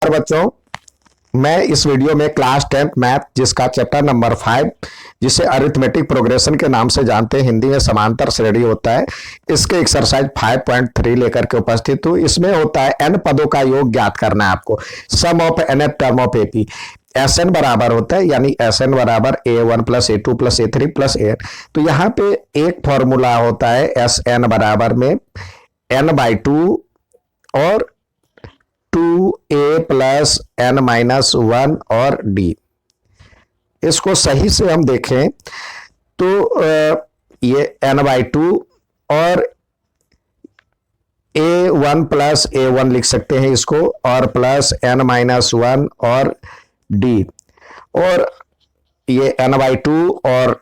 नमस्कार बच्चों, मैं इस वीडियो में क्लास 10th मैथ जिसका चैप्टर नंबर 5 जिसे अरिथमेटिक प्रोग्रेशन के नाम से जानते हैं, हिंदी में समांतर श्रेणी होता है, इसके एक्सरसाइज 5.3 लेकर के उपस्थित हूँ। इसमें होता है n पदों का योग ज्ञात करना है आपको। Sum of nth term of AP Sn बराबर होता है, यानी Sn बराबर a1 plus a2 plus a3 plus an। तो यहाँ पे एक फॉर्मूला होता है Sn बराबर में n/2 और 2a प्लस n माइनस 1 और d। इसको सही से हम देखें तो ये n/2 और a1 प्लस a1 लिख सकते हैं इसको, और प्लस n माइनस 1 और d, और ये n/2 और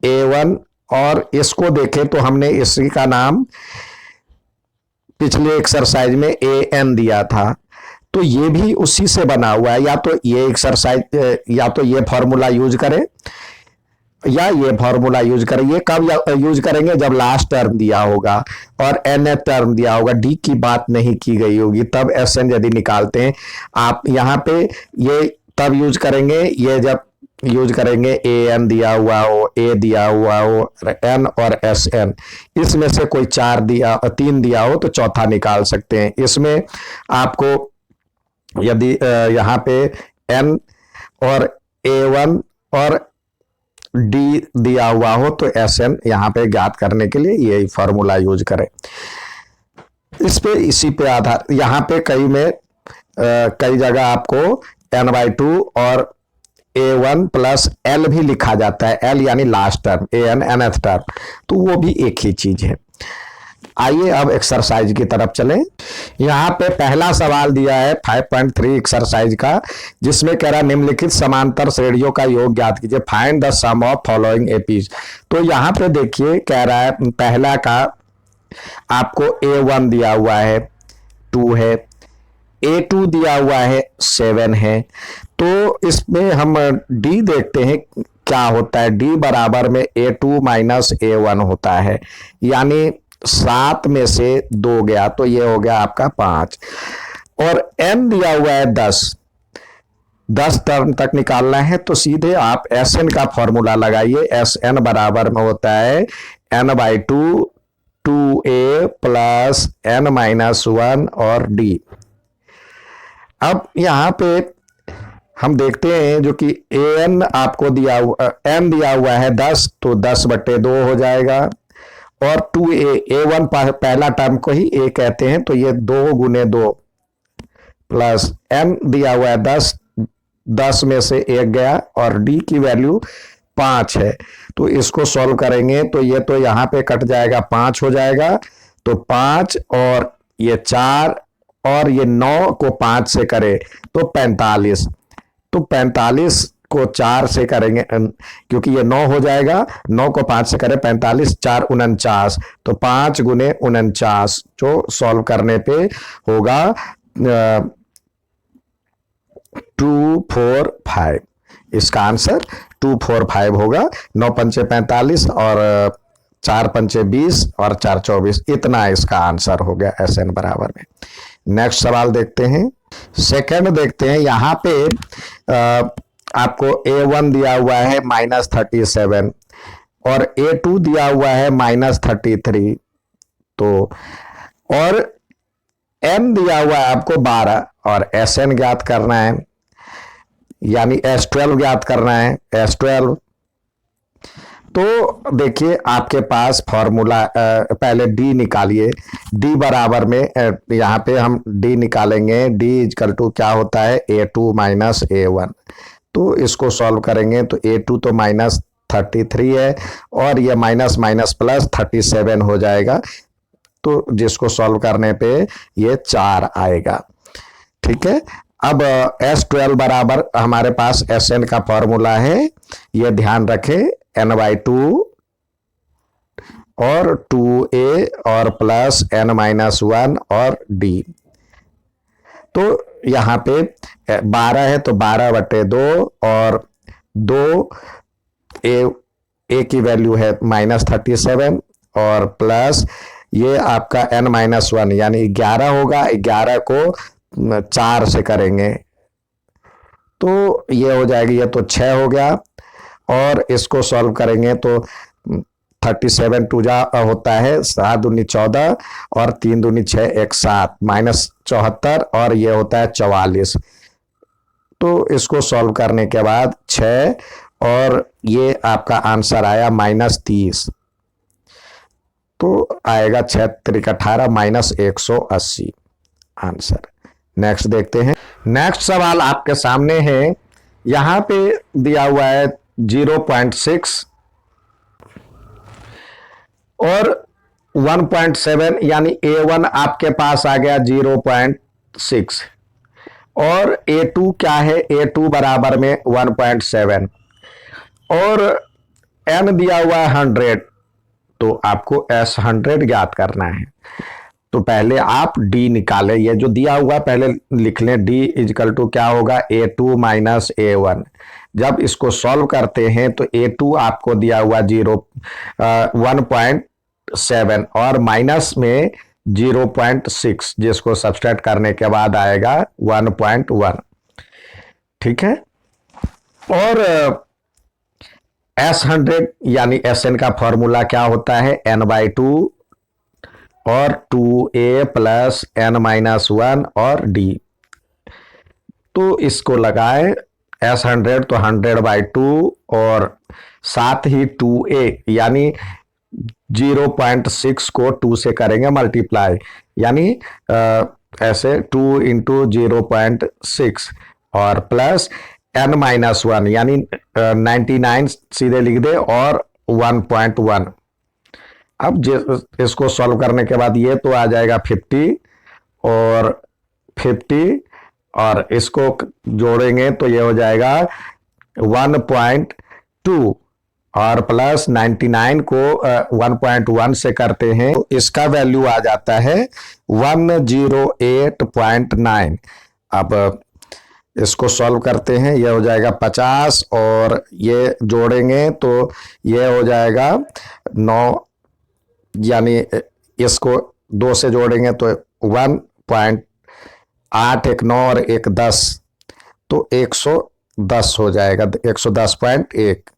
a1, और इसको देखें तो हमने इसी का नाम पिछले एक्सरसाइज में an दिया था, तो ये भी उसी से बना हुआ है। या तो ये एक्सरसाइज, या तो ये फॉर्मूला यूज करें या ये फॉर्मूला यूज करें। ये कब यूज करेंगे? जब लास्ट टर्म दिया होगा और nth टर्म दिया होगा, डी की बात नहीं की गई होगी, तब Sn यदि निकालते हैं आप यहाँ पे, ये तब यूज करेंगे ये जब यूज करेंगे an दिया हुआ हो, a दिया हुआ हो, n और Sn, इसमें से कोई 3 दिया हो तो चौथा निकाल सकते हैं। इसमें आपको यदि यहाँ पे n और a1 और d दिया हुआ हो तो Sn यहाँ पे ज्ञात करने के लिए यही फॉर्मूला यूज करें। इसी पे आधार, यहाँ पे कई जगह आपको n/2 और a1 प्लस l भी लिखा जाता है, l यानी last term, an nth term, तो वो भी एक ही चीज है। आइए अब एक्सरसाइज की तरफ चलें। यहाँ पे पहला सवाल दिया है 5.3 एक्सरसाइज का, जिसमें कह रहा है निम्नलिखित समांतर श्रेणियों का योग ज्ञात कीजिए, find the sum of following APs. तो यहाँ पे देखिए कह रहा है पहला का आपको a1 दिया हुआ है 2 है, a2 दिया हुआ है 7 है। तो इसमें हम d देखते हैं क्या होता है। d बराबर में a2 माइनस a1 होता है, यानी 7 में से 2 गया तो ये हो गया आपका 5, और n दिया हुआ है 10 टर्म तक निकालना है, तो सीधे आप Sn का फॉर्मूला लगाइए। Sn बराबर में होता है n/2 2a plus n minus 1 और d। अब यहाँ पे हम देखते हैं जो कि an आपको दिया हुआ, n दिया हुआ है 10, तो 10/2 हो जाएगा, और 2a1 पहला टर्म को ही a कहते हैं, तो ये 2 × 2 प्लस n दिया हुआ है 10 में से 1 गया, और d की वैल्यू 5 है। तो इसको सॉल्व करेंगे तो ये तो यहाँ पे कट जाएगा, 5 हो जाएगा, तो 5 और ये 4 और ये 9 को 5 से करे तो 45, तो 45 को 4 से करेंगे क्योंकि ये 9 हो जाएगा, 9 को 5 से करें 45, 4 49, तो 5 × 49 जो सॉल्व करने पे होगा 245। इसका आंसर 245 होगा। 9 पंचे 45 और 4 पंचे 20 और 4 24, इतना इसका आंसर हो गया Sn बराबर में। नेक्स्ट सवाल देखते हैं, सेकंड देखते हैं। यहाँ पे आपको a1 दिया हुआ है -37 और a2 दिया हुआ है -33, तो और n दिया हुआ है आपको 12 और Sn ज्ञात करना है, यानी S12 ज्ञात करना है, S12। तो देखिए आपके पास फॉर्मूला, पहले d निकालिए। d बराबर में यहाँ पे हम d निकालेंगे, d इक्वल टू क्या होता है a2 माइनस a1। तो इसको सॉल्व करेंगे तो a2 तो -33 है, और ये माइनस माइनस प्लस 37 हो जाएगा, तो जिसको सॉल्व करने पे ये 4 आएगा। ठीक है, अब S12 बराबर हमारे पास Sn का फॉर्मूला है, ये ध्यान रखें, n/2 और 2a और प्लस n माइनस 1 और d। तो यहाँ पे 12 है तो 12/2 और 2 a की वैल्यू है -37 और प्लस ये आपका n-1 यानी 11 होगा। 11 को 4 से करेंगे तो ये हो जाएगी, ये तो 6 हो गया। और इसको सॉल्व करेंगे तो 37 टू जा होता है 7 दूनी 14 और 3 दूनी 6 एक 7 -74 और ये होता है 44। तो इसको सॉल्व करने के बाद 6 और ये आपका आंसर आया -30। तो आएगा 6 त्रिक 18 -180 आंसर। नेक्स्ट देखते हैं। नेक्स्ट सवाल आपके सामने है, यहां पे दिया हुआ है 0.6 और 1.7 यानी A1 आपके पास आ गया 0.6 और A2 क्या है, A2 बराबर में 1.7 और n दिया हुआ है 100, तो आपको S100 ज्ञात करना है। तो पहले आप D निकालें, ये जो दिया हुआ पहले लिख लें, D इजकल टू क्या होगा A2 माइनस A1। जब इसको सॉल्व करते हैं तो A2 आपको दिया हुआ 1.7 और माइनस में 0.6 जिसको सब्सट्रैक्ट करने के बाद आएगा 1.1। ठीक है। और S100 यानी Sn का फॉर्मूला क्या होता है, n/2 और 2a प्लस n-1 और d। तो इसको लगाए S100 तो 100/2 और साथ ही 2a यानी 0.6 को 2 से करेंगे मल्टीप्लाई, यानी ऐसे 2 इंटू 0.6 और प्लस n-1 यानी 99 सीधे लिख दे और 1.1। अब इसको सॉल्व करने के बाद ये तो आ जाएगा 50 और 50 और इसको जोड़ेंगे तो ये हो जाएगा 1.2 और प्लस 99 को 1.1 से करते हैं तो इसका वैल्यू आ जाता है 108.9। अब इसको सॉल्व करते हैं, ये हो जाएगा 50 और ये जोड़ेंगे तो ये हो जाएगा 9, यानी इसको 2 से जोड़ेंगे तो 1.8 एक 9 और एक 10 तो 110 हो जाएगा, 110.1।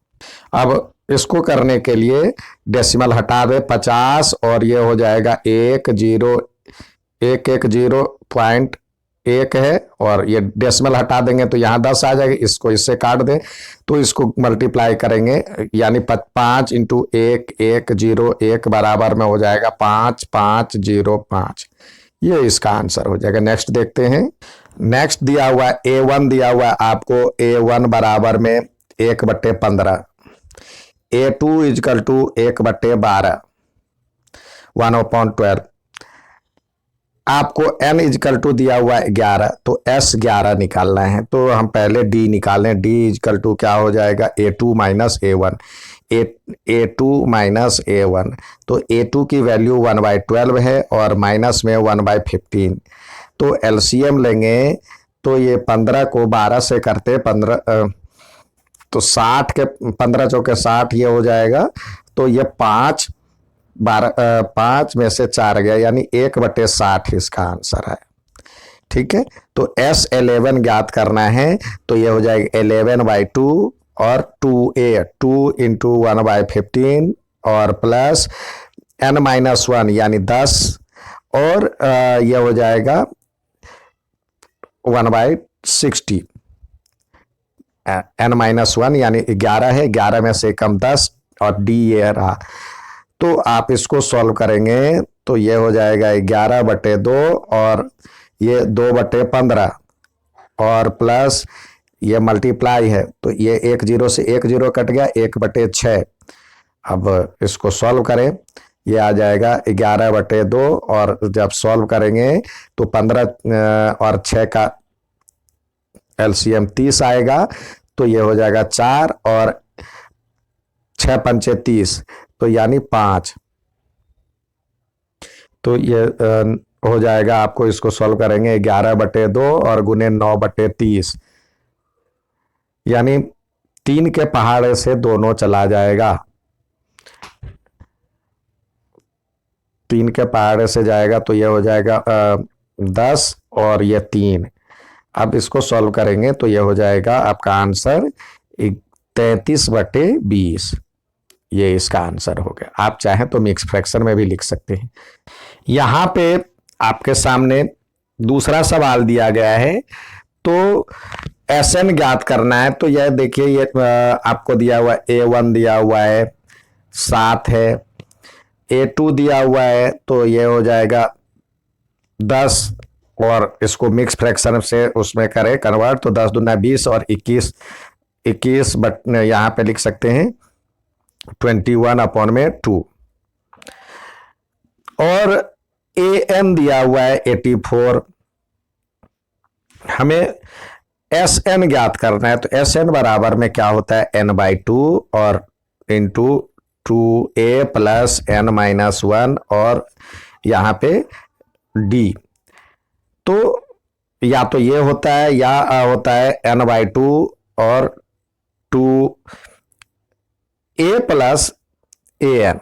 अब इसको करने के लिए डेसिमल हटा दे 50 और ये हो जाएगा 10110.1 है और ये डेसिमल हटा देंगे तो यहाँ 10 आ जाएगा, इसको इससे काट दें तो इसको मल्टीप्लाई करेंगे यानी 5 इंटू 1,101 बराबर में हो जाएगा 5505। ये इसका आंसर हो जाएगा। नेक्स्ट देखते हैं। नेक्स्ट दिया हुआ A1 दिया हुआ आपको, A1 बराबर में 1/15, A2 इजकल टू 1/12 1/12। आपको n इजकल टू दिया हुआ 11 तो S11 निकालना है। तो हम पहले D निकालें, D इजकल टू क्या हो जाएगा A2 minus A1, A2 minus A1। तो A2 की वैल्यू 1/12 है और माइनस में 1/15। तो LCM लेंगे तो ये 15 को 12 से करते 15 तो 60 के 15 चौके 60 ये हो जाएगा। तो ये 5 5 में से 4 गया यानी 1/60 इसका आंसर है। ठीक है। तो S11 ज्ञात करना है तो ये हो जाएगा 11/2 और 2a 2 इंटू 1/15 और प्लस n-1 यानी 10 और ये हो जाएगा 1/60 n-1 यानी 11 है, 11 में से कम 10 और d ये रहा। तो आप इसको सॉल्व करेंगे तो ये हो जाएगा 11/2 और ये 2/15 और प्लस ये मल्टीप्लाई है तो ये 1 0 से 1 0 कट गया 1/6। अब इसको सॉल्व करें, ये आ जाएगा 11/2 और जब सॉल्व करेंगे तो 15 और 6 का LCM 30 आएगा तो ये हो जाएगा 4 और 6 पंचे 30 तो यानी 5। तो ये हो जाएगा, आपको इसको सॉल्व करेंगे 11/2 और गुने 9/30 यानी 3 के पहाड़े से दोनों चला जाएगा, 3 के पहाड़े से जाएगा तो ये हो जाएगा 10 और ये 3। अब इसको सॉल्व करेंगे तो ये हो जाएगा आपका आंसर 33/20। ये इसका आंसर हो गया। आप चाहें तो मिक्स फ्रैक्शन में भी लिख सकते हैं। यहां पे आपके सामने दूसरा सवाल दिया गया है, तो एसएन ज्ञात करना है। तो यह देखिए, ये आपको दिया हुआ A1 दिया हुआ है 7 है, A2 दिया हुआ है तो ये हो जाएगा 10, और इसको मिक्स फ्रैक्शन से उसमें करें कन्वर्ट तो 10 दूना 20 और 21 बट यहाँ पे लिख सकते हैं 21/2। और एन दिया हुआ है 84। हमें एस एन ज्ञात करना है, तो एस एन बराबर में क्या होता है n/2 और इंटू 2a प्लस n-1 और यहाँ पे d। तो या तो ये होता है या होता है n/2 और 2a plus an,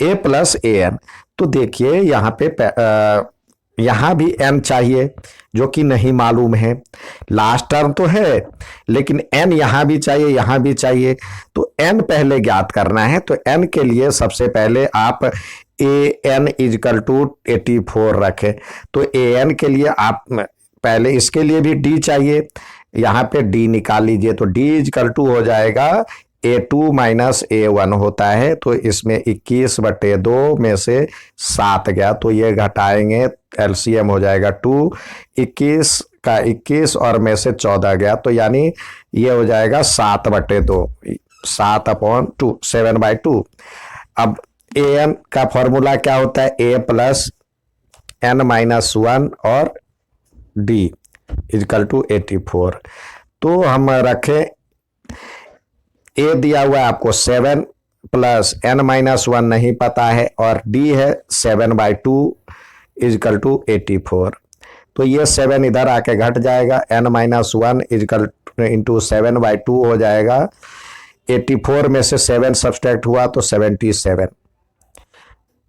a plus an। तो देखिए यहाँ पे यहां भी n चाहिए जो कि नहीं मालूम है। लास्ट टर्म तो है लेकिन n यहां भी चाहिए, यहां भी चाहिए। तो n पहले ज्ञात करना है। तो n के लिए सबसे पहले आप an इजकल टू 84 रखें। तो an के लिए आप पहले इसके लिए भी d चाहिए, यहां पे d निकाल लीजिए। तो d इजकल टू हो जाएगा A2 माइनस A1 होता है। तो इसमें 21/2 में से 7 गया तो ये घटाएंगे, एलसीएम हो जाएगा 2, 21 का 21 और में से 14 गया तो यानी ये हो जाएगा 7/2, 7/2, 7/2। अब an का फॉर्मूला क्या होता है, a प्लस n-1 और d इजकल टू 84। तो हम रखें a दिया हुआ है आपको 7 प्लस n-1 नहीं पता है और d है 7/2 इजकल टू 84। तो ये 7 इधर आके घट जाएगा, n-1 इजकल इंटू 7/2 हो जाएगा। 84 में से 7 सब्सट्रैक्ट हुआ तो 77।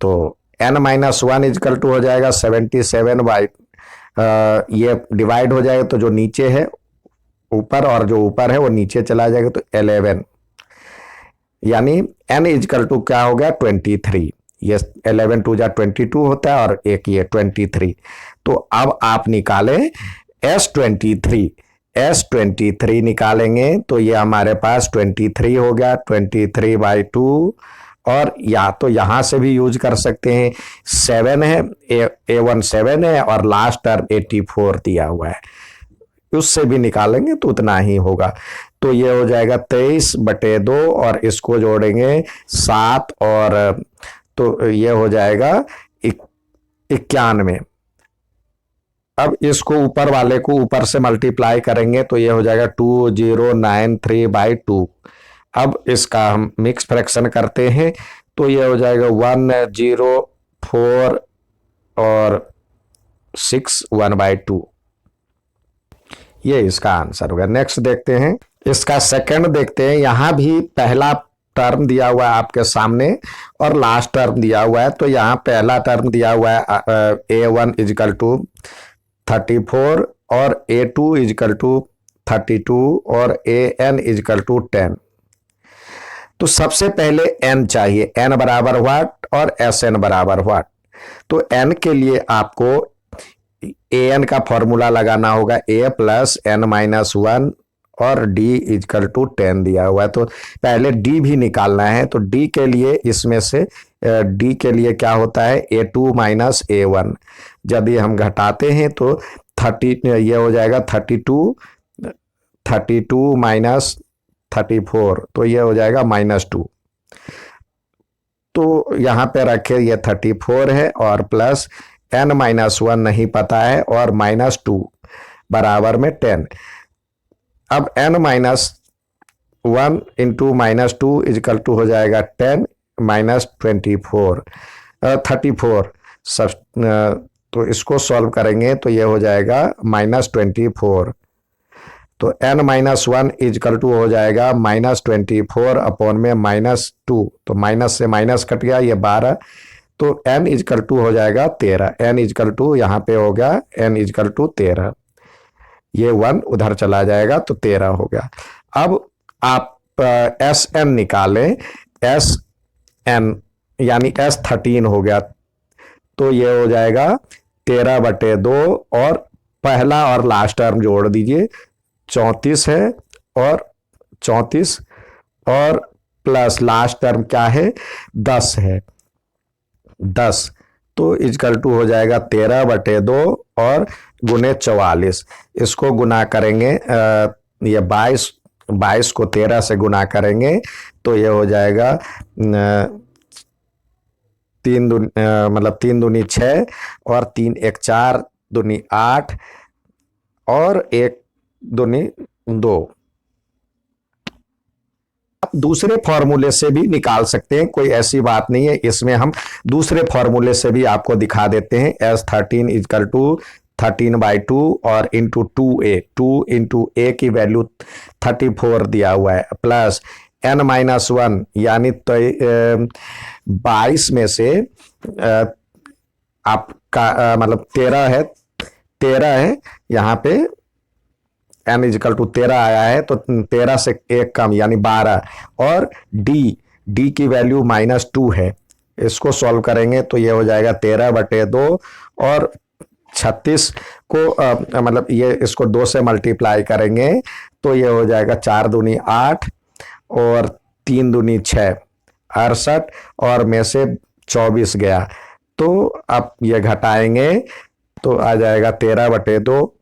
तो n-1 इजकल टू हो जाएगा 77 बाई ये डिवाइड हो जाएगा तो जो नीचे है ऊपर और जो ऊपर है वो नीचे चला जाएगा तो 11, यानी n इजकल टू क्या हो गया 23। ये 11 2 जा 22 होता है और एक ये 23। तो अब आप निकालें S23 निकालेंगे तो ये हमारे पास 23 हो गया, 23/2। और या तो यहां से भी यूज कर सकते हैं, 7 है, A1 7 है और लास्ट टर्म 84 दिया हुआ है, उससे भी निकालेंगे तो उतना ही होगा। तो ये हो जाएगा 23/2 और इसको जोड़ेंगे 7 और तो ये हो जाएगा 91। अब इसको ऊपर वाले को ऊपर से मल्टीप्लाई करेंगे तो ये हो जाएगा 2093/2। अब इसका हम मिक्स फ्रैक्शन करते हैं तो ये हो जाएगा 104 और 6 1/2। ये इसका आंसर होगा। नेक्स्ट देखते हैं, इसका सेकंड देखते हैं। यहां भी पहला टर्म दिया हुआ है आपके सामने और लास्ट टर्म दिया हुआ है। तो यहाँ पहला टर्म दिया हुआ है A1 इजकल टू 34 और A2 इजकल टू 32 और AN इजकल टू 10। तो सबसे पहले n चाहिए, n बराबर व्हाट और SN बराबर व्हाट। तो n के लिए आपको an का फॉर्मूला लगाना होगा, a प्लस n-1 और d इजकल टू 10 दिया हुआ है। तो पहले d भी निकालना है। तो d के लिए इसमें से d के लिए क्या होता है A2 माइनस A1। यदि हम घटाते हैं तो 30 ये हो जाएगा 32 माइनस 34 तो ये हो जाएगा -2। तो यहाँ पे रखे ये 34 है और प्लस n-1 नहीं पता है और -2 बराबर में 10। अब n-1 इंटू -2 इजकल टू हो जाएगा 10 माइनस 34 सब। तो इसको सॉल्व करेंगे तो ये हो जाएगा -24। तो n-1 इजकल टू हो जाएगा -24 अपॉन में -2। तो माइनस से माइनस कट गया, ये 12 तो n इजकल टू हो जाएगा 13, n इजकल टू यहाँ पे हो गया n इजकल टू 13, ये 1 उधर चला जाएगा तो 13 हो गया। अब आप एस एन निकालें, एस एन यानी S13 हो गया, तो ये हो जाएगा 13/2 और पहला और लास्ट टर्म जोड़ दीजिए, 34 है और 34 और प्लस लास्ट टर्म क्या है 10 है, 10, तो इजकल टू हो जाएगा 13/2 और गुने 44, इसको गुना करेंगे ये 22 को 13 से गुना करेंगे तो ये हो जाएगा 3 दूनी 6 और 3 1 4 दूनी 8 और 1 दूनी 2। आप दूसरे फॉर्मूले से भी निकाल सकते हैं, कोई ऐसी बात नहीं है, इसमें हम दूसरे फॉर्मूले से भी आपको दिखा देते हैं। S13 इजकल टू 13/2 और इंटू 2a, 2 इंटू ए की वैल्यू 34 दिया हुआ है, प्लस n-1 यानी तो 22 में से आपका मतलब 13 है यहाँ पे n इजकल टू 13 आया है, तो 13 से 1 कम यानी 12 और d की वैल्यू -2 है, इसको सॉल्व करेंगे तो ये हो जाएगा 13/2 और 36 को मतलब ये इसको 2 से मल्टीप्लाई करेंगे तो ये हो जाएगा 4 दूनी 8 और 3 दूनी 6, 68 और में से 24 गया, तो अब ये घटाएंगे तो आ जाएगा 13/2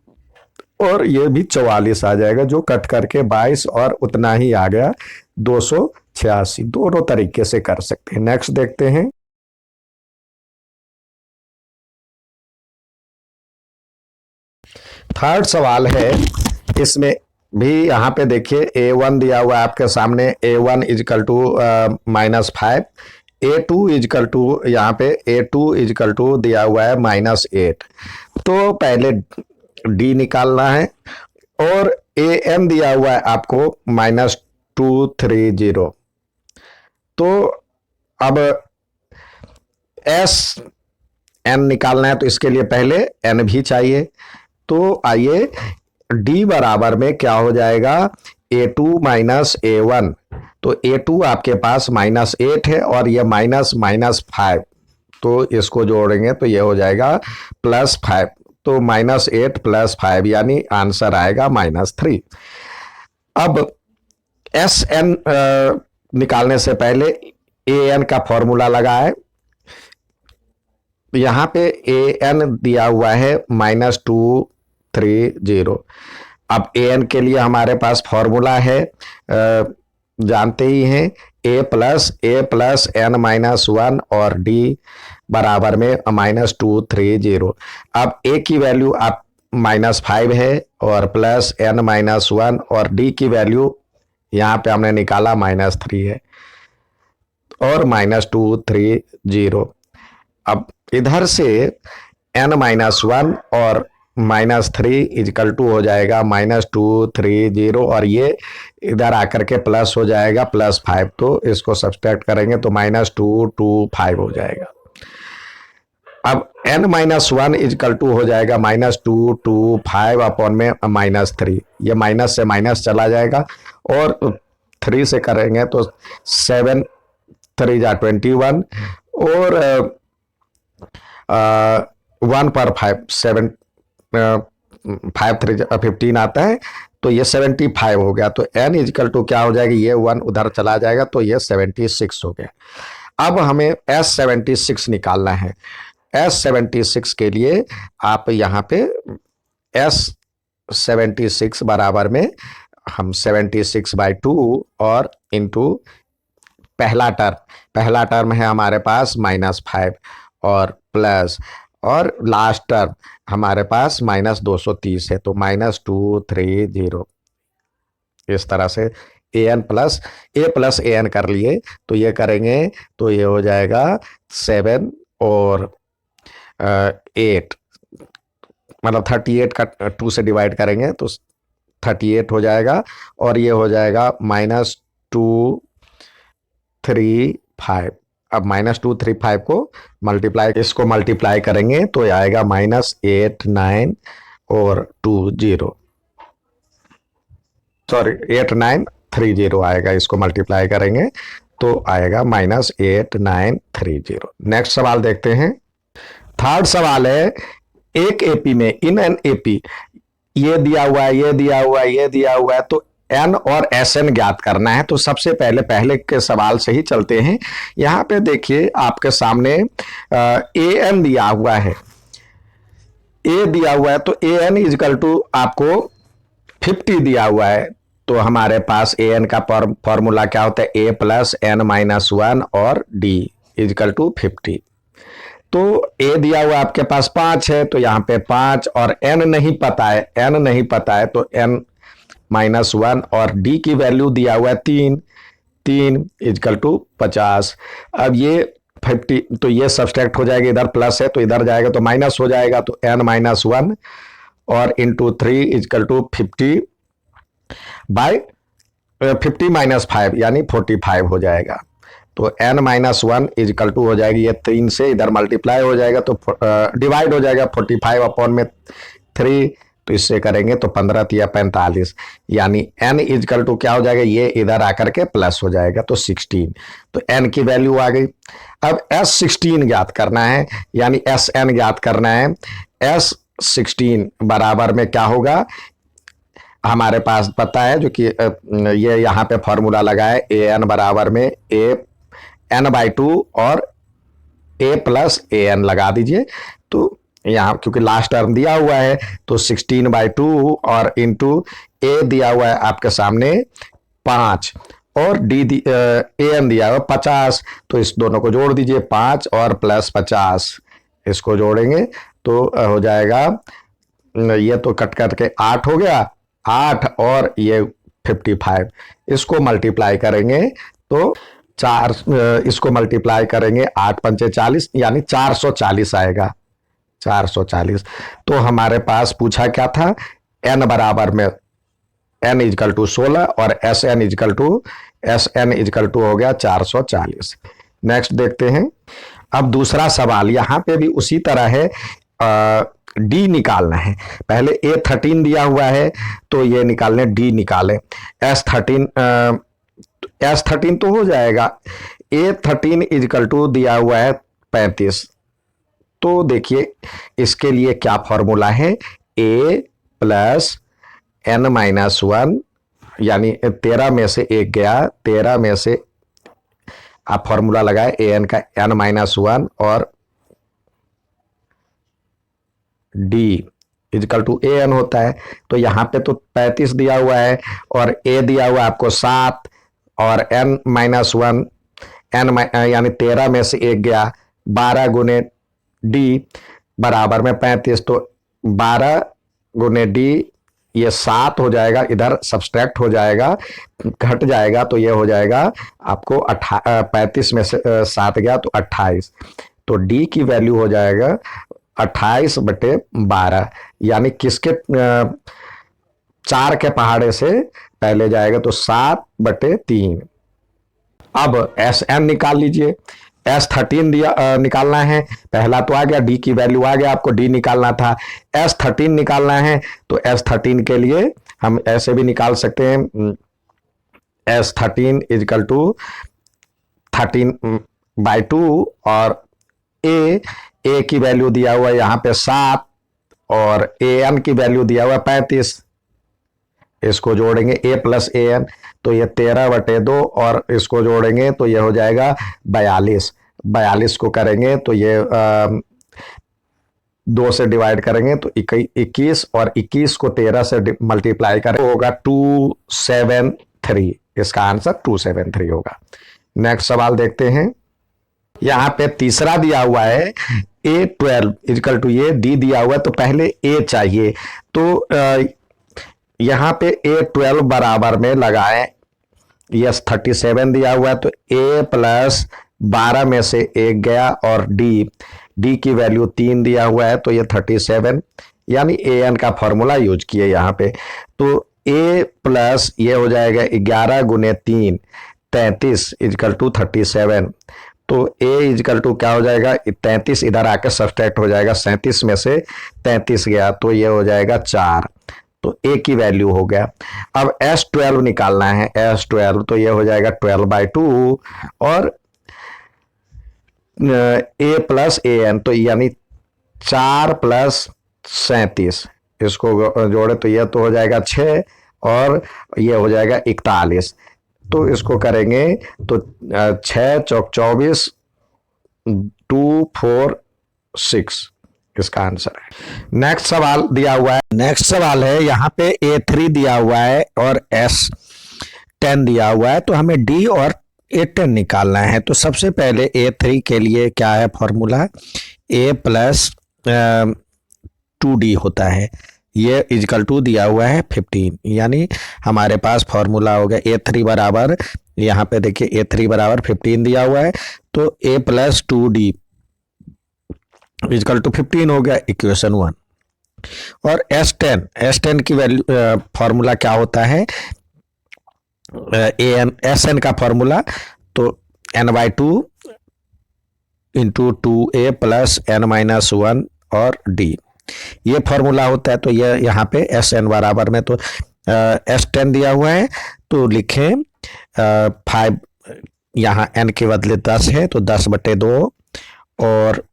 और ये भी 44 आ जाएगा, जो कट करके 22 और उतना ही आ गया 286। दोनों तरीके से कर सकते हैं। नेक्स्ट देखते हैं। थर्ड सवाल है, इसमें भी यहाँ पे देखिए A1 दिया हुआ है आपके सामने, A1 is equal to -5, A2 is equal to यहाँ पे A2 इजकल टू दिया हुआ है -8, तो पहले D निकालना है और AM दिया हुआ है आपको -230, तो अब SN निकालना है तो इसके लिए पहले N भी चाहिए, तो आइए D बराबर में क्या हो जाएगा A2 -A1, तो A2 आपके पास -8 है और ये -5, तो इसको जोड़ेंगे तो ये हो जाएगा +5, तो -8 + 5 यानी आंसर आएगा -3। अब SN निकालने से पहले AN का फॉर्मूला लगाए, यहाँ पे AN दिया हुआ है -230। अब AN के लिए हमारे पास फॉर्मूला है, जानते ही हैं, A प्लस n-1 और D बराबर में -230। अब A की वैल्यू आप -5 है और प्लस n-1 और D की वैल्यू यहाँ पे हमने निकाला -3 है और -230। अब इधर से n-1 और -3 इजकल टू हो जाएगा -230 और ये इधर आकर के प्लस हो जाएगा +5, तो इसको सब्सट्रैक्ट करेंगे तो -225 हो जाएगा। अब n-1 इजकल टू हो जाएगा -225 अपॉन में -3, ये माइनस से माइनस चला जाएगा और 3 से करेंगे तो 7 3 जा 21 और 1 पर 5 7 5 3 15 आता है, तो ये 75 हो गया, तो n इजकल टू क्या हो जाएगा, ये 1 उधर चला जाएगा तो ये 76 हो गया। अब हमें S76 निकालना है। S76 के लिए आप यहाँ पे S76 बराबर में हम 76/2 और इंटू पहला टर्म है हमारे पास -5 और प्लस और लास्ट टर्म हमारे पास -230 है, तो -230। इस तरह से A प्लस AN कर लिए, तो ये करेंगे तो ये हो जाएगा 7 और 8, मतलब 38 का 2 से डिवाइड करेंगे तो 38 हो जाएगा और ये हो जाएगा -235। अब -235 को मल्टीप्लाई, इसको मल्टीप्लाई करेंगे तो आएगा -89 और 20, सॉरी 8930 आएगा। इसको मल्टीप्लाई करेंगे तो आएगा -8930। नेक्स्ट सवाल देखते हैं। थर्ड सवाल है, एक एपी में, इन एन एपी, ये दिया हुआ है, ये दिया हुआ है, ये दिया हुआ है, तो एन और एस एन ज्ञात करना है। तो सबसे पहले के सवाल से ही चलते हैं। यहां पे देखिए आपके सामने ए एन दिया हुआ है, ए दिया हुआ है, तो ए एन इजकल टू आपको 50 दिया हुआ है। तो हमारे पास ए एन का फॉर्मूला क्या होता है, ए प्लस एन माइनस 1 और डी इजकल टू 50। तो ए दिया हुआ आपके पास 5 है, तो यहाँ पे 5, और एन नहीं पता है, एन नहीं पता है, तो एन -1, और डी की वैल्यू दिया हुआ है 3 इजकल टू 50। अब ये 50, तो ये सब्सट्रैक्ट हो जाएगा, इधर प्लस है तो इधर जाएगा तो माइनस हो जाएगा, तो n-1 और इंटू 3 इजकल टू 50 बाई 50 - 5 यानी 45 हो जाएगा। तो n-1 इजकल टू हो जाएगी, ये 3 से इधर मल्टीप्लाई हो जाएगा तो डिवाइड हो जाएगा 45 अपॉन में 3, तो इससे करेंगे तो 15 × 45 यानी n इजकल टू क्या हो जाएगा, ये इधर आकर के प्लस हो जाएगा तो 16। तो n की वैल्यू आ गई। अब S16 ज्ञात करना है, यानी Sn ज्ञात करना है। S16 बराबर में क्या होगा, हमारे पास पता है, जो कि ये यहाँ पे फॉर्मूला लगा है, an बराबर में n/2 और a प्लस an लगा दीजिए। तो यहाँ क्योंकि लास्ट टर्म दिया हुआ है तो 16/2 और इंटू a दिया हुआ है आपके सामने 5 और an दिया हुआ 50, तो इस दोनों को जोड़ दीजिए, 5 और प्लस 50, इसको जोड़ेंगे तो हो जाएगा, ये तो कट करके 8 हो गया, 8 और ये 55, इसको मल्टीप्लाई करेंगे तो 4, इसको मल्टीप्लाई करेंगे 8 × 5 = 40 यानी 440 आएगा, 440। तो हमारे पास पूछा क्या था, n बराबर में n इजकल टू 16 और Sn इजकल टू हो गया 440। नेक्स्ट देखते हैं। अब दूसरा सवाल, यहां पे भी उसी तरह है, डी निकालना है। पहले A13 दिया हुआ है तो ये निकालने, डी निकालें। S13 तो हो जाएगा, A13 इजकल टू दिया हुआ है 35। तो देखिए इसके लिए क्या फॉर्मूला है, a प्लस n-1 यानी 13 में से 1 गया, 13 में से आप फॉर्मूला लगाए an का n-1 और d इजकल टू an होता है। तो यहाँ पे तो 35 दिया हुआ है और a दिया हुआ है आपको 7 और n-1 यानी 13 में से 1 गया, 12 गुने डी बराबर में 35, तो 12 गुने डी ये 7 हो जाएगा, इधर सब्सट्रैक्ट हो जाएगा, घट जाएगा, तो ये हो जाएगा आपको 35 में से 7 गया तो 28, तो डी की वैल्यू हो जाएगा 28/12 यानी किसके 4 के पहाड़े से पहले जाएगा तो 7/3। अब Sn निकाल लीजिए। S13 निकालना है, पहला तो आ गया, डी की वैल्यू आ गया, आपको डी निकालना था। S13 निकालना है तो S13 के लिए हम ऐसे भी निकाल सकते हैं, S13 इजकल टू 13/2 और a की वैल्यू दिया हुआ है यहाँ पे 7 और an की वैल्यू दिया हुआ है 35, इसको जोड़ेंगे a प्लस an तो ये 13/2 और इसको जोड़ेंगे तो ये हो जाएगा 42 को करेंगे तो ये 2 से डिवाइड करेंगे तो 21 और 21 को 13 से मल्टीप्लाई करें तो होगा 273, इसका आंसर 273 होगा। नेक्स्ट सवाल देखते हैं। यहाँ पे तीसरा दिया हुआ है A12 इजकल टू ये डी दिया हुआ है, तो पहले a चाहिए, तो यहाँ पे A12 बराबर में लगाएं, यस 37 दिया हुआ है तो a प्लस 12 में से 1 गया और डी की वैल्यू 3 दिया हुआ है तो ये 37 यानी an का फॉर्मूला यूज किए यहाँ पे, तो a प्लस ये हो जाएगा 11 गुने 3 33 इजकल टू 37 तो a इजकल टू क्या हो जाएगा, 33 इधर आके सब्सट्रैक्ट हो जाएगा, 37 में से 33 गया तो ये हो जाएगा 4, तो a की वैल्यू हो गया। अब S12 निकालना है, S12 तो ये हो जाएगा 12/2 और a प्लस ए एन, तो यानी 4 प्लस 37, इसको जोड़े तो ये तो हो जाएगा 6 और ये हो जाएगा 41। तो इसको करेंगे तो 6 चौक 24, 246 इसका आंसर है। नेक्स्ट सवाल दिया हुआ है, नेक्स्ट सवाल है यहाँ पे A3 दिया हुआ है और S10 दिया हुआ है, तो हमें D और A10 निकालना है। तो सबसे पहले A3 के लिए क्या है फॉर्मूला, A प्लस 2D होता है, ये इजकल टू दिया हुआ है 15, यानी हमारे पास फॉर्मूला हो गया A3 बराबर, यहाँ पे देखिए A3 बराबर 15 दिया हुआ है, तो A plus 2D is equal to 15 हो गया, इक्वेशन 1। और S10 की वैल्यू फॉर्मूला क्या होता है, SN का फॉर्मूला, तो n/2 into 2A plus n-1 और D, ये फॉर्मूला होता है। तो ये यहाँ पे SN बराबर में, तो S10 दिया हुआ है तो लिखें 5, यहाँ n के बदले 10 है तो 10/2 और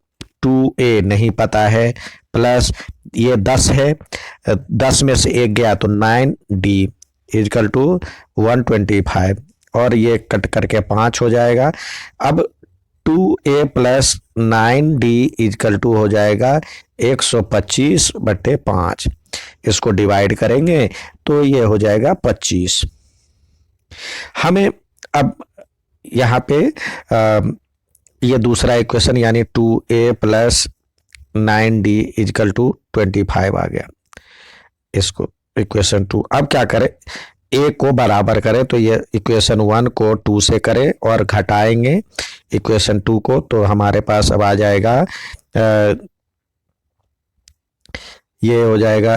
2A नहीं पता है, प्लस ये 10 है, 10 में से 1 गया तो 9D इजकल टू 125 और ये कट करके 5 हो जाएगा। अब 2A plus 9D is equal to हो जाएगा 125/5, इसको डिवाइड करेंगे तो ये हो जाएगा 25। हमें अब यहाँ पे ये दूसरा इक्वेशन यानी 2A plus 9D is equal to 25 आ गया, इसको इक्वेशन 2। अब क्या करें, A को बराबर करें, तो ये इक्वेशन 1 को 2 से करें और घटाएंगे इक्वेशन 2 को, तो हमारे पास अब आ जाएगा ये हो जाएगा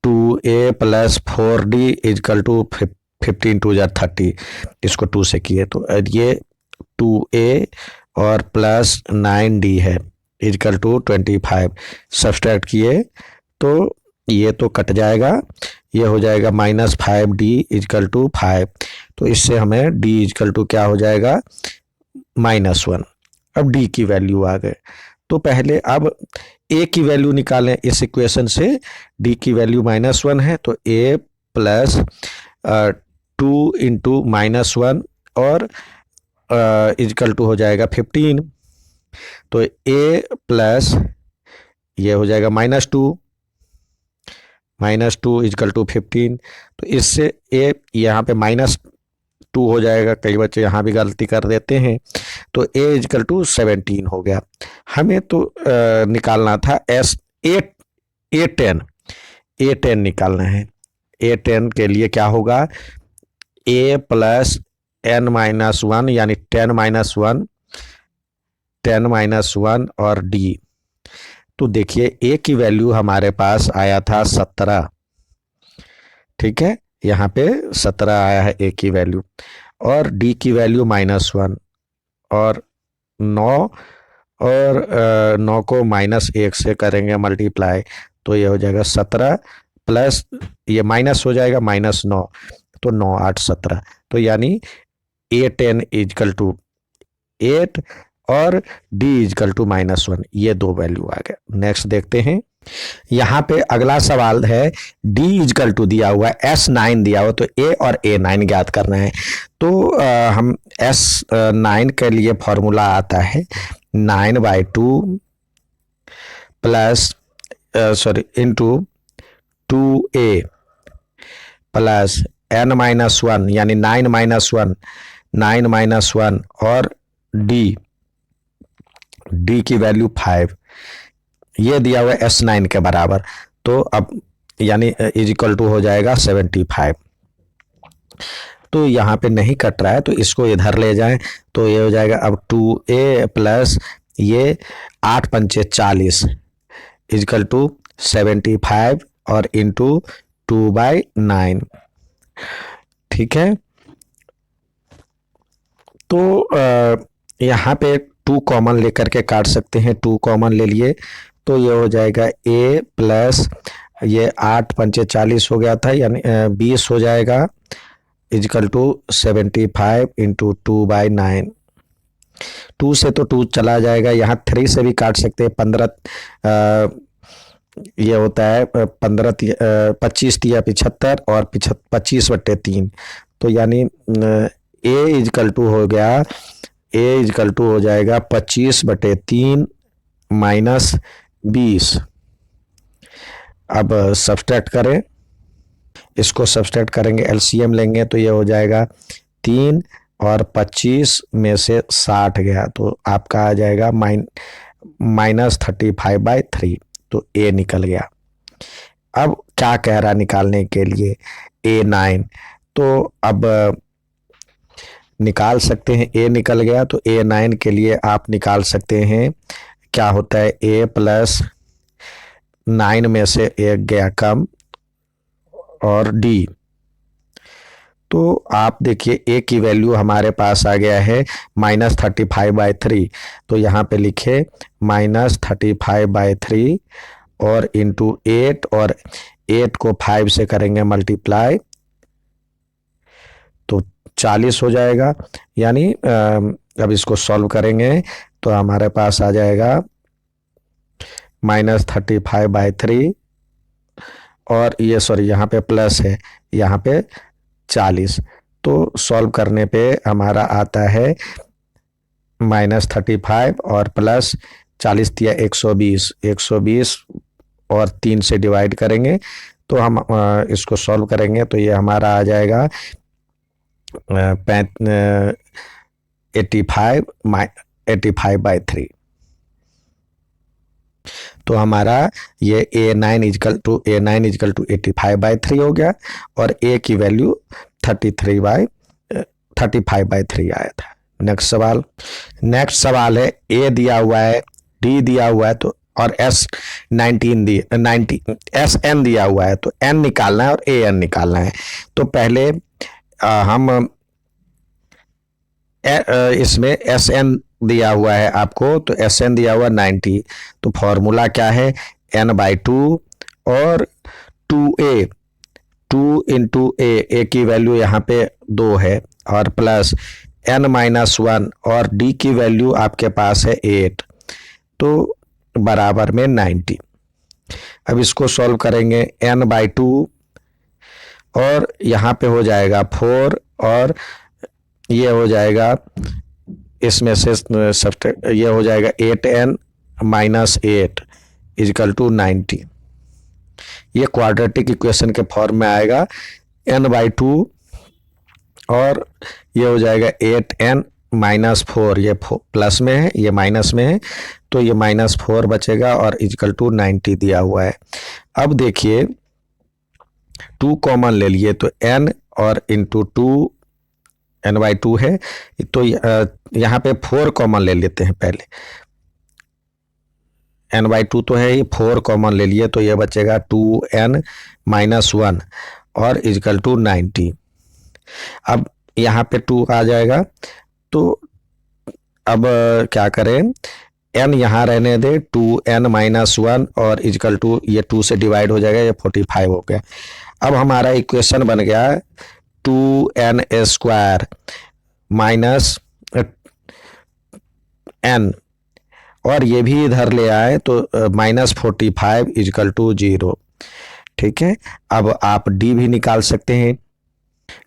2A plus 4D is equal to 15 2 जा 30, इसको 2 से किए तो ये 2A और प्लस 9D है इजकल टू 25, सब्सट्रैक्ट किए तो ये तो कट जाएगा, ये हो जाएगा -5D इजकल टू 5, तो इससे हमें D इजकल टू क्या हो जाएगा -1। अब D की वैल्यू आ गए, तो पहले अब A की वैल्यू निकालें इस इक्वेशन से, D की वैल्यू -1 है तो A प्लस 2 इंटू -1 और इजकल टू हो जाएगा 15, तो A प्लस ये हो जाएगा -2 इजकल टू 15, तो इससे A यहाँ पे -2 हो जाएगा, कई बच्चे यहाँ भी गलती कर देते हैं, तो A इजकल टू 17 हो गया। हमें तो निकालना था A10 निकालना है। A10 के लिए क्या होगा, A प्लस n-1 यानी 10-1 और D, तो देखिए A की वैल्यू हमारे पास आया था 17, ठीक है, यहाँ पे 17 आया है A की वैल्यू, और D की वैल्यू -1 और 9, और 9 को -1 से करेंगे मल्टीप्लाई, तो ये हो जाएगा 17 प्लस ये माइनस हो जाएगा -9, तो 9 8 17, तो यानी A10 इजकल टू 8 और D इजकल टू -1, ये दो वैल्यू आ गया। नेक्स्ट देखते हैं, यहाँ पे अगला सवाल है D इजकल टू दिया हुआ है, S9 दिया हुआ, तो A और A9 ज्ञात करना है। तो हम S9 के लिए फॉर्मूला आता है 9/2 plus into 2A plus n-1 यानी 9-1 और D की वैल्यू 5, ये दिया हुआ है S9 के बराबर, तो अब यानी इजकल टू हो जाएगा 75। तो यहाँ पे नहीं कट रहा है तो इसको इधर ले जाएं, तो ये हो जाएगा अब 2A प्लस ये 8 पंचे 40 इजकल टू 75 और इंटू 2/9, ठीक है। तो यहाँ पे 2 कॉमन लेकर के काट सकते हैं, 2 कॉमन ले लिए तो ये हो जाएगा a प्लस ये 8 पंचे 40 हो गया था, यानी 20 हो जाएगा, इजकल टू 75 इंटू 2/9। 2 से तो 2 चला जाएगा, यहाँ 3 से भी काट सकते हैं, 15 ये होता है 25 तिया 75 और 25/3, तो यानी ए इजकल टू हो गया, ए इजकल टू हो जाएगा 25/3 माइनस 20। अब सब्सट्रैक्ट करें, इसको सब्सट्रैक्ट करेंगे, एलसीएम लेंगे तो ये हो जाएगा 3 और 25 में से 60 गया तो आपका आ जाएगा -35/3, तो ए निकल गया। अब क्या कह रहा निकालने के लिए, A9, तो अब निकाल सकते हैं, ए निकल गया तो A9 के लिए आप निकाल सकते हैं, क्या होता है a प्लस 9 में से 1 गया कम और d, तो आप देखिए a की वैल्यू हमारे पास आ गया है -35/3, तो यहाँ पे लिखे -35/3 और इंटू 8, और 8 को 5 से करेंगे मल्टीप्लाई तो 40 हो जाएगा, यानी अब इसको सॉल्व करेंगे तो हमारे पास आ जाएगा -35/3 और ये सॉरी यहाँ पे प्लस है, यहाँ पे 40, तो सॉल्व करने पे हमारा आता है -35 और प्लस 40 तिया 120, 120 और 3 से डिवाइड करेंगे तो हम इसको सॉल्व करेंगे तो ये हमारा आ जाएगा 85/3, तो हमारा ये A9 इजकल टू 85/3 हो गया और A की वैल्यू 35/3 आया था। नेक्स्ट सवाल है, A दिया हुआ है, D दिया हुआ है तो और SN दिया हुआ है, तो N निकालना है और AN निकालना है। तो पहले हम इसमें SN दिया हुआ है आपको, तो SN दिया हुआ 90, तो फॉर्मूला क्या है, n/2 और 2a, 2 इंटू a की वैल्यू यहाँ पे 2 है और प्लस n-1 और d की वैल्यू आपके पास है 8, तो बराबर में 90। अब इसको सॉल्व करेंगे, n/2 और यहाँ पे हो जाएगा 4 और ये हो जाएगा, इसमें से ये हो जाएगा 8n - 8 इजकल टू 90। ये क्वाड्रेटिक इक्वेशन के फॉर्म में आएगा, n/2 और ये हो जाएगा 8n - 4, ये प्लस में है ये माइनस में है, तो ये -4 बचेगा और इजकल टू 90 दिया हुआ है। अब देखिए 2 कॉमन ले लिए तो n और इंटू 2 n/2 है, तो यहाँ पे 4 कॉमन ले लेते हैं पहले, n/2 तो है ही, 4 कॉमन ले लिए तो ये बचेगा 2n - 1 और इजकल टू 90। अब यहाँ पे 2 आ जाएगा, तो अब क्या करें, n यहाँ रहने दे, 2n - 1 और इजकल टू ये 2 से डिवाइड हो जाएगा, ये 45 हो गया। अब हमारा इक्वेशन बन गया 2n² माइनस n और ये भी इधर ले आए तो -45 इजकल टू 0। ठीक है, अब आप d भी निकाल सकते हैं,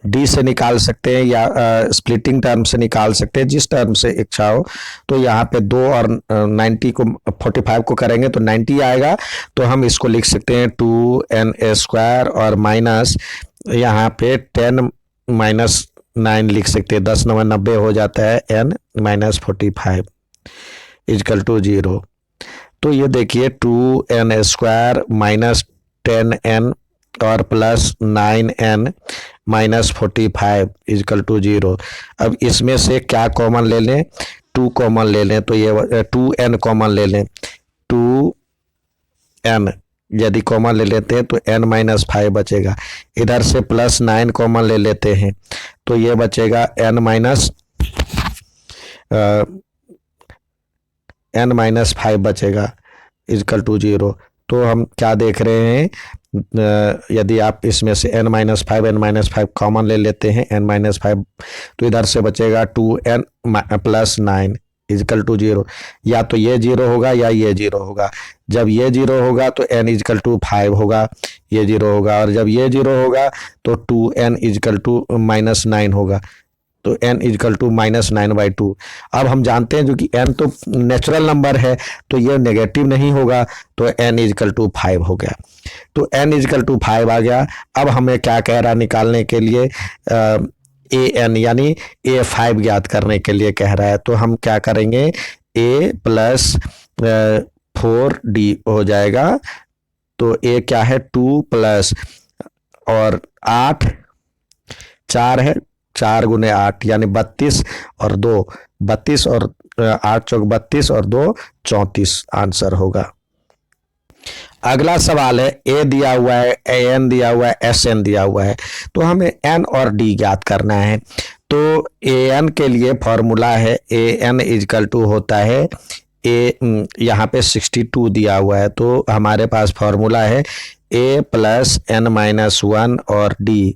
d से निकाल सकते हैं या स्प्लिटिंग टर्म से निकाल सकते हैं, जिस टर्म से इच्छा हो। तो यहाँ पे 2 और 90 को 45 को करेंगे तो 90 आएगा, तो हम इसको लिख सकते हैं 2n² और माइनस यहाँ पे 10 - 9 लिख सकते हैं, 10 9 90 हो जाता है, n - 45 इजकल टू 0। तो ये देखिए 2n² माइनस 10n और प्लस 9n - 45 इजकल टू 0। अब इसमें से क्या कॉमन ले लें, 2 कॉमन ले लें, तो ये 2n कॉमन ले लें, 2n यदि कॉमन ले लेते हैं तो n - 5 बचेगा, इधर से प्लस 9 कॉमन ले लेते हैं तो ये बचेगा n n-5 बचेगा इजकल टू 0। तो हम क्या देख रहे हैं, यदि आप इसमें से n-5 कॉमन ले लेते हैं, n-5 तो इधर से बचेगा 2n + 9 इजकल टू 0। या तो ये 0 होगा या ये 0 होगा। जब ये 0 होगा तो n इजकल टू 5 होगा, ये 0 होगा। और जब ये 0 होगा तो 2n इजकल टू -9 होगा, तो n इजकल टू -9/2। अब हम जानते हैं जो कि n तो नेचुरल नंबर है तो ये नेगेटिव नहीं होगा, तो n इजकल टू 5 हो गया। तो n इजकल टू 5 आ गया। अब हमें क्या कह रहा है निकालने के लिए, an यानी a5 ज्ञात करने के लिए कह रहा है। तो हम क्या करेंगे, a + 4d हो जाएगा। तो a क्या है 2 प्लस और 8 4 है, 4 × 8 यानी 32 और 2 32 और 8 चौक 32 और 2 34 आंसर होगा। अगला सवाल है, ए दिया हुआ है, an दिया हुआ है, sn दिया हुआ है, तो हमें n और d ज्ञात करना है। तो an के लिए फॉर्मूला है an इजकल टू होता है यहाँ पे 62 दिया हुआ है, तो हमारे पास फॉर्मूला है a + n-1 और d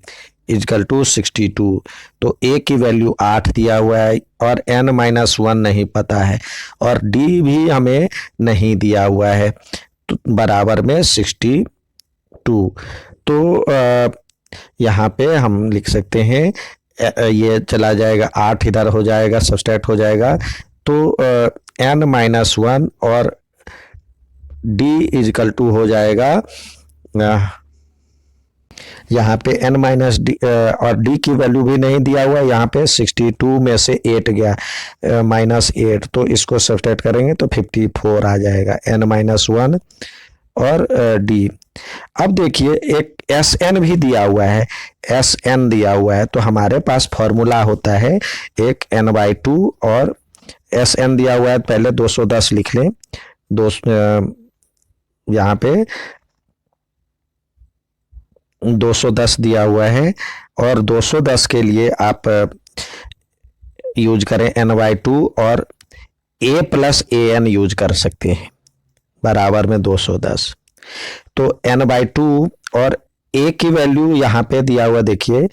इजकल टू 62। तो a की वैल्यू 8 दिया हुआ है और n-1 नहीं पता है और d भी हमें नहीं दिया हुआ है, तो बराबर में 62। तो यहाँ पे हम लिख सकते हैं, ये चला जाएगा 8 इधर हो जाएगा, सब्सट्रैक्ट हो जाएगा। तो n-1 और d इजकल टू हो जाएगा, यहाँ पे n-d और d की वैल्यू भी नहीं दिया हुआ, यहाँ पे 62 में से 8 गया -8, तो इसको सब्सट्रैक्ट करेंगे तो 54 आ जाएगा n-1 और d। अब देखिए एक sn भी दिया हुआ है, sn दिया हुआ है, तो हमारे पास फॉर्मूला होता है एक n/2 और sn दिया हुआ है, पहले 210 लिख लें। यहाँ पे 210 दिया हुआ है और 210 के लिए आप यूज करें n/2 और a + an यूज कर सकते हैं, बराबर में 210। तो n/2 और a की वैल्यू यहाँ पे दिया हुआ देखिए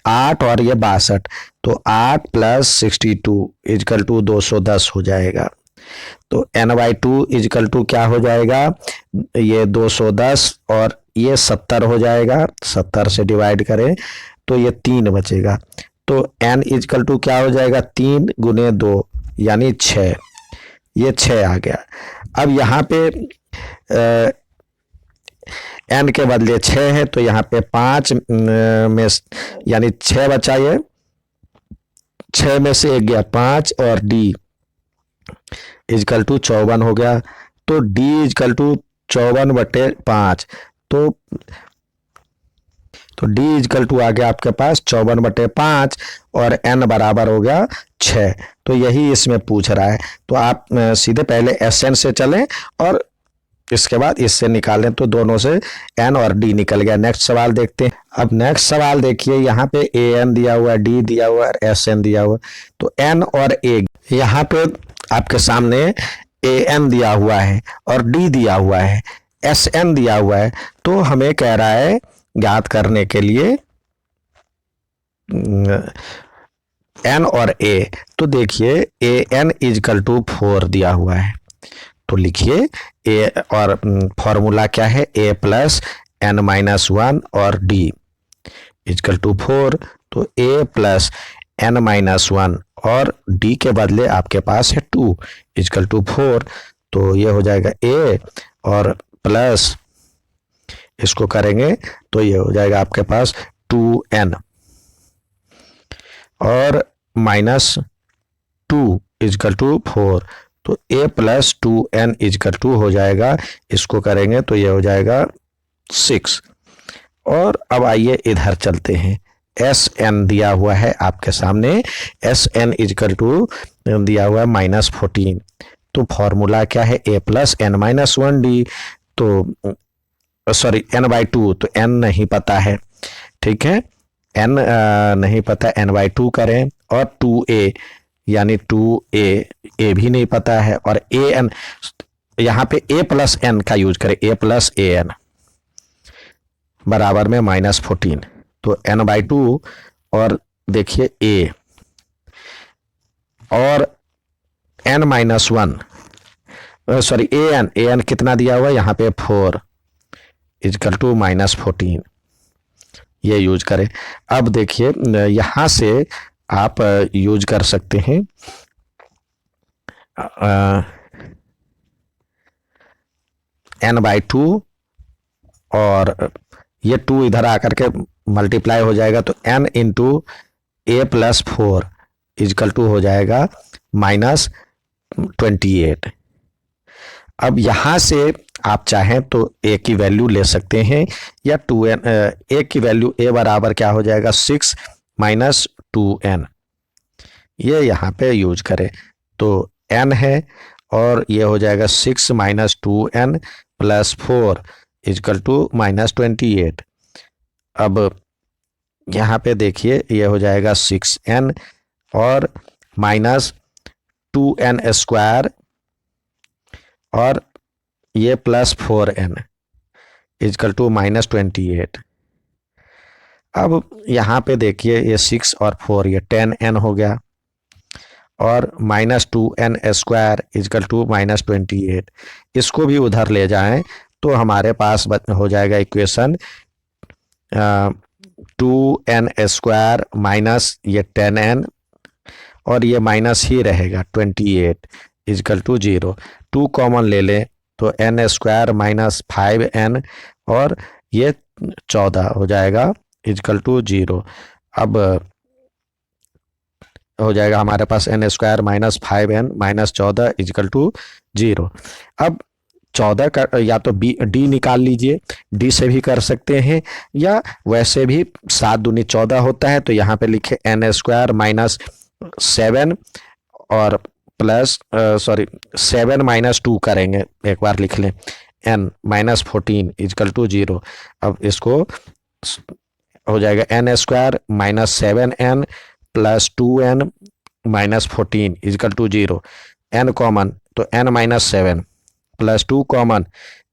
8 और ये 62, तो 8 + 62 इजकल टू 210 हो जाएगा। तो n/2 इजकल टू क्या हो जाएगा, ये 210 और ये 70 हो जाएगा, 70 से डिवाइड करें तो ये 3 बचेगा। तो n इजकल टू क्या हो जाएगा, 3 × 2 यानी 6, ये 6 आ गया। अब यहाँ पे n के बदले 6 है, तो यहाँ पे 5 में यानी 6 बचा, ये 6 में से 1 गया 5 और d इजकल टू 54 हो गया। तो d इजकल टू 54/5, तो d इजकल टू आ गया आपके पास 54/5 और n बराबर हो गया 6। तो यही इसमें पूछ रहा है, तो आप सीधे पहले sn से चलें और इसके बाद इससे निकालें, तो दोनों से n और d निकल गया। नेक्स्ट सवाल देखते हैं। अब नेक्स्ट सवाल देखिए, यहाँ पे an दिया हुआ है, d दिया हुआ है, sn दिया हुआ है, तो n और a यहाँ पे आपके सामने an दिया हुआ है और d दिया हुआ है, sn दिया हुआ है, तो हमें कह रहा है ज्ञात करने के लिए n और a। तो देखिए an इजकल टू 4 दिया हुआ है, तो लिखिए a और फॉर्मूला क्या है, a + n-1 और d इजकल टू 4। तो a + n-1 और d के बदले आपके पास है 2 इजकल टू 4, तो ये हो जाएगा a और प्लस इसको करेंगे तो ये हो जाएगा आपके पास 2n और -2 इजकल टू 4, तो a + 2n इजकल टू हो जाएगा, इसको करेंगे तो ये हो जाएगा 6। और अब आइए इधर चलते हैं, sn दिया हुआ है आपके सामने, sn इजकल टू दिया हुआ है -14, तो फॉर्मूला क्या है, a + n-1d, तो सॉरी n/2, तो n नहीं पता है, ठीक है, n नहीं पता, n/2 करें और 2a यानी 2a भी नहीं पता है, और an यहाँ पे a प्लस एन का यूज करें, a प्लस ए एन बराबर में -14, तो n/2 और देखिए a और n-1 सॉरी ए एन कितना दिया हुआ है यहाँ पे 4 इजकल टू -14, ये यूज करें। अब देखिए यहाँ से आप यूज कर सकते हैं n/2 और ये 2 इधर आकर के मल्टीप्लाई हो जाएगा, तो n into a plus 4 equal to हो जाएगा -28। अब यहाँ से आप चाहें तो a की वैल्यू ले सकते हैं, या 2n a की वैल्यू a बराबर क्या हो जाएगा 6 - 2n, ये यहाँ पे यूज करें, तो n है और ये हो जाएगा 6 - 2n प्लस 4 इजकल टू -28। अब यहाँ पे देखिए ये हो जाएगा 6n और -2n² और ये प्लस 4n इजकल टू -28। अब यहाँ पे देखिए ये 6 और 4 ये 10n हो गया, और -2n² इजकल टू -28, इसको भी उधर ले जाएं तो हमारे पास हो जाएगा इक्वेशन 2n² माइनस ये 10n और ये माइनस ही रहेगा 28 इजकल टू 0। 2 कॉमन ले लें तो n² माइनस 5n और ये 14 हो जाएगा इजकल टू 0। अब हो जाएगा हमारे पास n² minus 5n minus 14 equal to 0। अब 14 का या तो डी निकाल लीजिए, डी से भी कर सकते हैं, या वैसे भी 7 दूनी 14 होता है, तो यहाँ पे लिखे n² माइनस 7 और प्लस 7 - 2 करेंगे, एक बार लिख लें n -14 इजकल टू 0। अब इसको हो जाएगा n² minus 7n plus 2n minus 14 equal to 0। n common तो n - 7 plus 2 common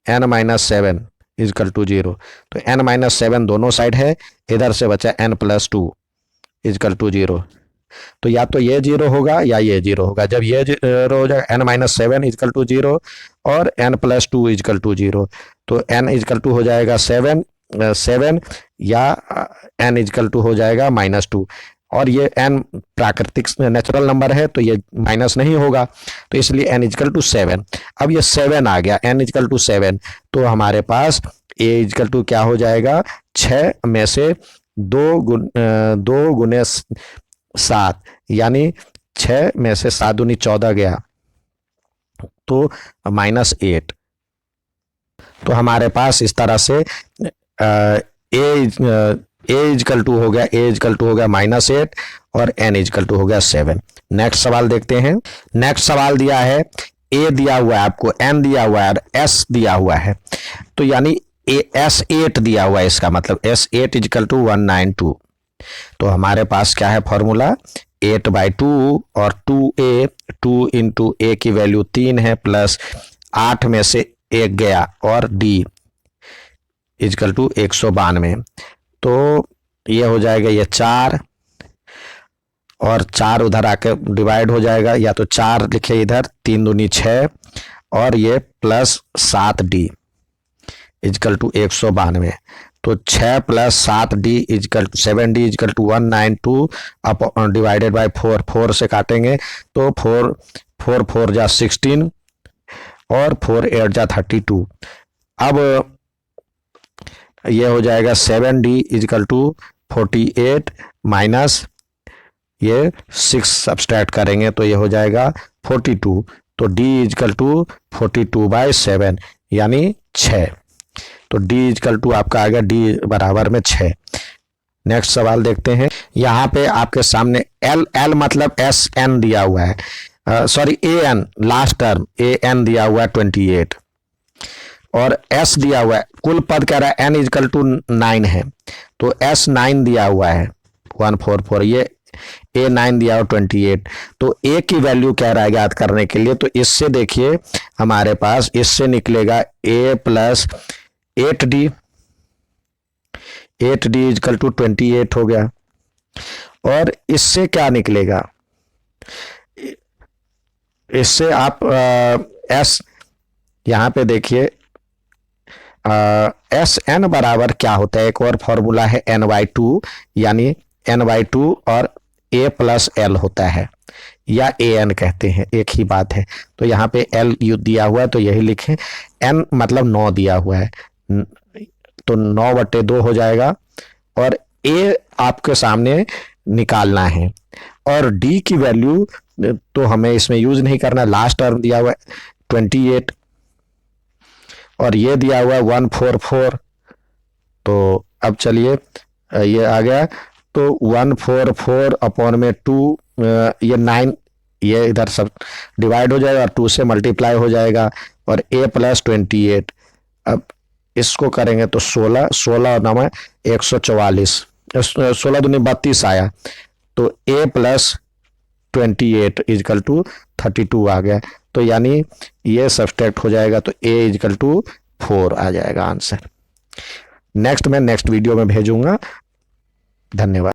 n - 7 equal to 0। तो n - 7 दोनों साइड है, इधर से बचा n + 2 इजकल टू 0। तो या तो ये 0 होगा या ये 0 होगा। जब ये 0 हो जाएगा n - 7 इजकल टू 0 और n + 2 इजकल टू 0, तो n इजकल टू हो जाएगा 7 या n इजकल टू हो जाएगा -2, और ये n प्राकृतिक नेचुरल नंबर है तो ये माइनस नहीं होगा, तो इसलिए n इजकल टू 7। अब ये 7 आ गया, n इजकल टू 7, तो हमारे पास a इजकल टू क्या हो जाएगा 6 में से 2 गुने 7 यानी 6 में से 7 दूनी 14 गया तो -8। तो हमारे पास इस तरह से a इजकल टू हो गया -8 और n इजकल टू हो गया 7। नेक्स्ट सवाल देखते हैं। नेक्स्ट सवाल दिया है a दिया हुआ है आपको, n दिया हुआ है और s दिया हुआ है, तो यानी S8 दिया हुआ है, इसका मतलब S8 इजकल टू 192। तो हमारे पास क्या है फॉर्मूला 8/2 और 2a 2 इंटू a की वैल्यू 3 है प्लस 8 में से 1 गया और d इजकल टू 192। तो ये हो जाएगा ये 4 और 4 उधर आके डिवाइड हो जाएगा, या तो 4 लिखे इधर 3 दूनी 6 और ये प्लस 7d इजकल टू 192। तो 6 plus 7d equal to 7d equal to 192 by बाय 4 से काटेंगे तो 4 जा 16 और 4 8 जा 32। अब ये हो जाएगा 7d इजकल टू 48 माइनस ये 6 सब्सट्रैक्ट करेंगे तो ये हो जाएगा 42। तो d इजकल टू 42/7 यानी 6। तो d इजकल टू आपका आ गया d बराबर में 6। नेक्स्ट सवाल देखते हैं। यहाँ पे आपके सामने l मतलब SN दिया हुआ है, AN लास्ट टर्म AN दिया हुआ है 28 और S दिया हुआ है, कुल पद कह रहा है n इजकल टू 9 है, तो S 9 दिया हुआ है 144, ये ए 9 दिया हो 28, तो ए की वैल्यू क्या रहा ज्ञात करने के लिए, तो इससे देखिए हमारे पास इससे निकलेगा ए plus 8d, 8d is equal to 28 हो गया। और इससे क्या निकलेगा, इससे आप एस यहां पे देखिए एस एन बराबर क्या होता है, एक और फॉर्मूला है n/2, यानी n/2 और a प्लस एल होता है, या ए एन कहते हैं, एक ही बात है। तो यहाँ पे एल यू दिया हुआ है तो यही लिखें, एन मतलब 9 दिया हुआ है, तो 9/2 हो जाएगा। और ए आपके सामने निकालना है, और डी की वैल्यू तो हमें इसमें यूज नहीं करना, लास्ट टर्म दिया हुआ है 28 और ये दिया हुआ है 144। तो अब चलिए ये आ गया, तो 144 अपॉन में 2, ये 9, ये इधर सब डिवाइड हो जाएगा और 2 से मल्टीप्लाई हो जाएगा, और a प्लस 28। अब इसको करेंगे तो 16, 16 और 9 144, 16 दूनी 32 आया, तो a प्लस 28 इजकल टू 32 आ गया। तो यानी ये सब्सट्रैक्ट हो जाएगा, तो a इजकल टू 4 आ जाएगा आंसर। नेक्स्ट मैं नेक्स्ट वीडियो में भेजूंगा। धन्यवाद।